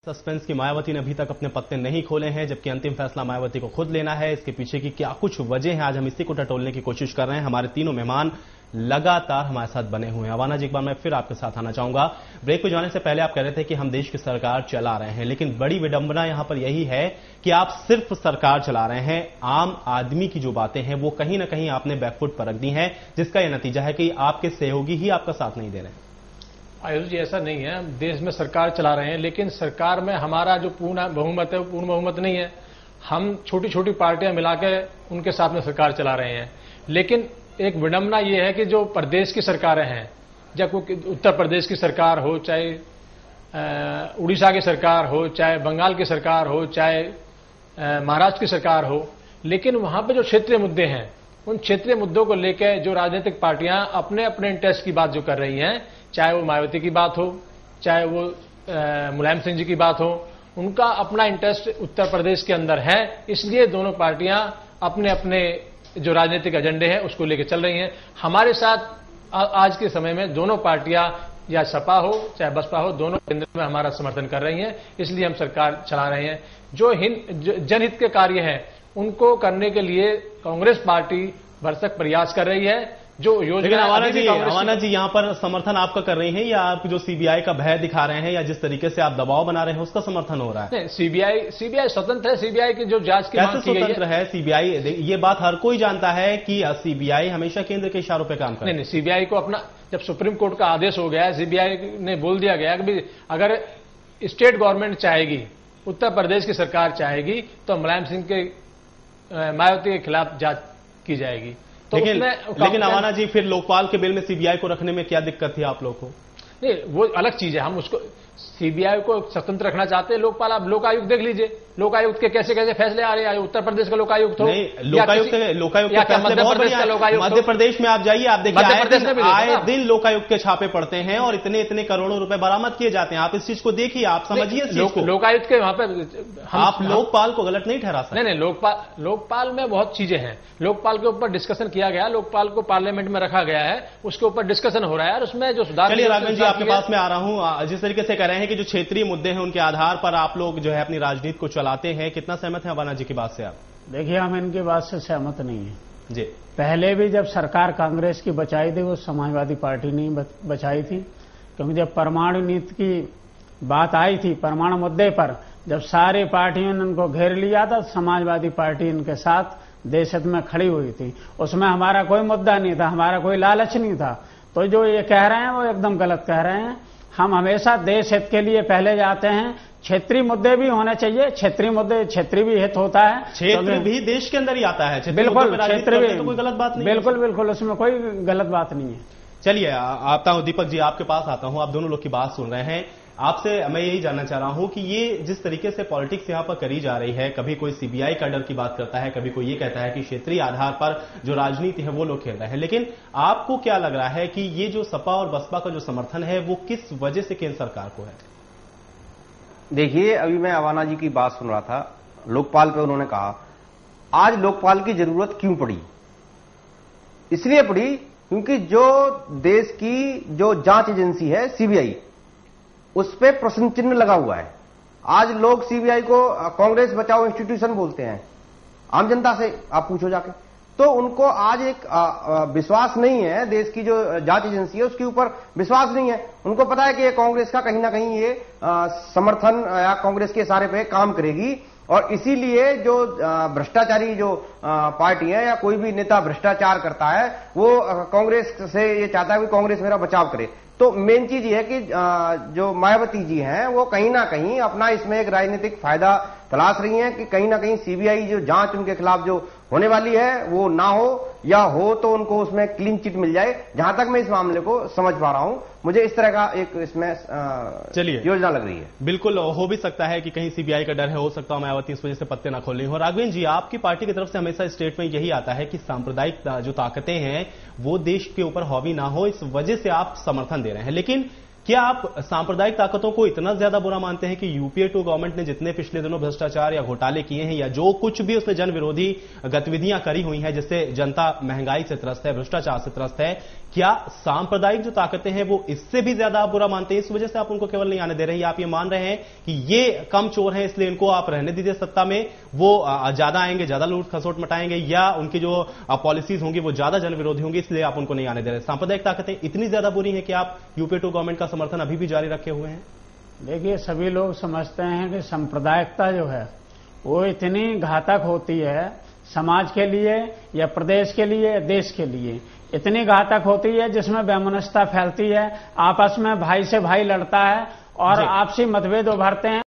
Suspense की मायावती ने अभी तक अपने पत्ते नहीं खोले हैं, जबकि अंतिम फैसला मायावती को खुद लेना है। इसके पीछे की क्या कुछ वजह है, आज हम इसी को टटोलने की कोशिश कर रहे हैं। हमारे तीनों मेहमान लगातार हमारे साथ बने हुए हैं। अवाना जी, एक बार मैं फिर आपके साथ आना चाहूंगा। ब्रेक पे जाने से पहले आप कह रहे थे कि हम देश की सरकार चला रहे हैं, लेकिन बड़ी विडंबना यहां पर यही है कि आप सिर्फ सरकार चला रहे हैं, आम आदमी की जो बातें हैं वो कहीं ना कहीं आपने बैकफुट पर रख दी हैं, जिसका यह नतीजा है कि आपके सहयोगी ही आपका साथ नहीं दे रहे हैं। आयुष जी, ऐसा नहीं है। हम देश में सरकार चला रहे हैं, लेकिन सरकार में हमारा जो पूर्ण बहुमत है वो पूर्ण बहुमत नहीं है। हम छोटी छोटी पार्टियां मिलाकर उनके साथ में सरकार चला रहे हैं। लेकिन एक विडंबना ये है कि जो प्रदेश की सरकारें हैं, जब कोई उत्तर प्रदेश की सरकार हो, चाहे उड़ीसा की सरकार हो, चाहे बंगाल की सरकार हो, चाहे महाराष्ट्र की सरकार हो, लेकिन वहां पर जो क्षेत्रीय मुद्दे हैं, उन क्षेत्रीय मुद्दों को लेकर जो राजनीतिक पार्टियां अपने अपने इंटरेस्ट की बात जो कर रही हैं, चाहे वो मायावती की बात हो, चाहे वो मुलायम सिंह जी की बात हो, उनका अपना इंटरेस्ट उत्तर प्रदेश के अंदर है। इसलिए दोनों पार्टियां अपने अपने जो राजनीतिक एजेंडे हैं उसको लेकर चल रही हैं। हमारे साथ आज के समय में दोनों पार्टियां, या सपा हो चाहे बसपा हो, दोनों केंद्र में हमारा समर्थन कर रही हैं। इसलिए हम सरकार चला रहे हैं। जो जनहित के कार्य हैं उनको करने के लिए कांग्रेस पार्टी भरसक प्रयास कर रही है। जो योजना अवाना जी यहाँ पर समर्थन आपका कर रही हैं, या आप जो सीबीआई का भय दिखा रहे हैं, या जिस तरीके से आप दबाव बना रहे हैं उसका समर्थन हो रहा है? नहीं, सीबीआई स्वतंत्र है। सीबीआई की जो जांच की मांग की गई है सीबीआई, ये बात हर कोई जानता है कि सीबीआई हमेशा केंद्र के इशारों पर काम करे। नहीं, सीबीआई को अपना, जब सुप्रीम कोर्ट का आदेश हो गया है, सीबीआई ने बोल दिया गया कि अगर स्टेट गवर्नमेंट चाहेगी, उत्तर प्रदेश की सरकार चाहेगी, तो मुलायम सिंह के मायावती के खिलाफ जांच की जाएगी। तो लेकिन अवाना जी, फिर लोकपाल के बिल में सीबीआई को रखने में क्या दिक्कत थी आप लोग को? नहीं, वो अलग चीज है। हम उसको सीबीआई को स्वतंत्र रखना चाहते हैं। लोकपाल, आप लोकायुक्त देख लीजिए, लोकायुक्त के कैसे कैसे फैसले आ रहे हैं। उत्तर प्रदेश का लोकायुक्त हो, लोकायुक्त मध्य प्रदेश में आप जाइए, आप देखिए आए दिन लोकायुक्त के छापे पड़ते हैं और इतने इतने करोड़ों रुपए बरामद किए जाते हैं। आप इस चीज को देखिए, आप समझिए लोकायुक्त के वहां पर आप लोकपाल को गलत नहीं ठहरा सकते। नहीं, लोकपाल में बहुत चीजें हैं। लोकपाल के ऊपर डिस्कशन किया गया, लोकपाल को पार्लियामेंट में रखा गया है, उसके ऊपर डिस्कशन हो रहा है और उसमें जो सुधार। चलिए राघवन जी, आपके पास में आ रहा हूं। जिस तरीके से कह रहे हैं कि जो क्षेत्रीय मुद्दे हैं उनके आधार पर आप लोग जो है अपनी राजनीति को चलाते हैं, कितना सहमत है अवाना जी की बात से आप? देखिए, हम इनकी बात से सहमत नहीं है जी। पहले भी जब सरकार कांग्रेस की बचाई थी, वो समाजवादी पार्टी नहीं बचाई थी, क्योंकि जब परमाणु नीति की बात आई थी, परमाणु मुद्दे पर जब सारी पार्टियों ने उनको घेर लिया था, समाजवादी पार्टी इनके साथ देश हित में खड़ी हुई थी। उसमें हमारा कोई मुद्दा नहीं था, हमारा कोई लालच नहीं था। तो जो ये कह रहे हैं वो एकदम गलत कह रहे हैं। हम हमेशा देश हित के लिए पहले जाते हैं। क्षेत्रीय मुद्दे भी होने चाहिए, क्षेत्रीय मुद्दे, क्षेत्रीय भी हित होता है, क्षेत्र भी देश के अंदर ही आता है। बिल्कुल, क्षेत्र भी तो कोई गलत बात नहीं। बिल्कुल बिल्कुल, उसमें कोई गलत बात नहीं है। चलिए, आता हूं दीपक जी, आपके पास आता हूं। आप दोनों लोग की बात सुन रहे हैं। आपसे मैं यही जानना चाह रहा हूं कि ये जिस तरीके से पॉलिटिक्स यहां पर करी जा रही है, कभी कोई सीबीआई का डर की बात करता है, कभी कोई ये कहता है कि क्षेत्रीय आधार पर जो राजनीति है वो लोग खेल रहे हैं, लेकिन आपको क्या लग रहा है कि ये जो सपा और बसपा का जो समर्थन है वो किस वजह से केंद्र सरकार को है? देखिए, अभी मैं अवाना जी की बात सुन रहा था, लोकपाल पे उन्होंने कहा आज लोकपाल की जरूरत क्यों पड़ी? इसलिए पड़ी क्योंकि जो देश की जो जांच एजेंसी है सीबीआई, उस पर प्रश्न चिन्ह लगा हुआ है। आज लोग सीबीआई को कांग्रेस बचाओ इंस्टीट्यूशन बोलते हैं। आम जनता से आप पूछो जाके, तो उनको आज एक विश्वास नहीं है, देश की जो जांच एजेंसी है उसके ऊपर विश्वास नहीं है। उनको पता है कि ये कांग्रेस का कहीं ना कहीं ये समर्थन या कांग्रेस के इशारे पे काम करेगी, और इसीलिए जो भ्रष्टाचारी जो पार्टी है या कोई भी नेता भ्रष्टाचार करता है, वो कांग्रेस से ये चाहता है कि कांग्रेस मेरा बचाव करे। तो मेन चीज ये है कि जो मायावती जी हैं वो कहीं ना कहीं अपना इसमें एक राजनीतिक फायदा तलाश रही हैं कि कहीं ना कहीं सीबीआई जो जांच उनके खिलाफ जो होने वाली है वो ना हो, या हो तो उनको उसमें क्लीन चिट मिल जाए। जहां तक मैं इस मामले को समझ पा रहा हूं, मुझे इस तरह का एक इसमें योजना लग रही है। बिल्कुल हो भी सकता है कि कहीं सीबीआई का डर है, हो सकता है मायावती इस वजह से पत्ते ना खोल हो। राघवन जी, आपकी पार्टी की तरफ से हमेशा स्टेट में यही आता है कि सांप्रदायिक जो ताकतें हैं वो देश के ऊपर हावी ना हो, इस वजह से आप समर्थन दे रहे हैं, लेकिन क्या आप सांप्रदायिक ताकतों को इतना ज्यादा बुरा मानते हैं कि यूपीए 2 गवर्नमेंट ने जितने पिछले दिनों भ्रष्टाचार या घोटाले किए हैं, या जो कुछ भी उसने जन विरोधी गतिविधियां करी हुई हैं, जिससे जनता महंगाई से त्रस्त है, भ्रष्टाचार से त्रस्त है, क्या सांप्रदायिक जो ताकतें हैं वो इससे भी ज्यादा बुरा मानते हैं, इस वजह से आप उनको केवल नहीं आने दे रहे हैं? आप ये मान रहे हैं कि ये कम चोर हैं इसलिए इनको आप रहने दीजिए सत्ता में, वो ज्यादा आएंगे, ज्यादा लूट खसोट मटाएंगे, या उनकी जो पॉलिसीज होंगी वो ज्यादा जन विरोधी होंगी इसलिए आप उनको नहीं आने दे रहे? सांप्रदायिक ताकतें इतनी ज्यादा बुरी हैं कि आप यूपी 2 गवर्नमेंट का समर्थन अभी भी जारी रखे हुए हैं? देखिए, सभी लोग समझते हैं कि सांप्रदायिकता जो है वो इतनी घातक होती है समाज के लिए या प्रदेश के लिए, देश के लिए इतनी घातक होती है जिसमें वैमनस्यता फैलती है, आपस में भाई से भाई लड़ता है और आपसी मतभेद उभरते हैं।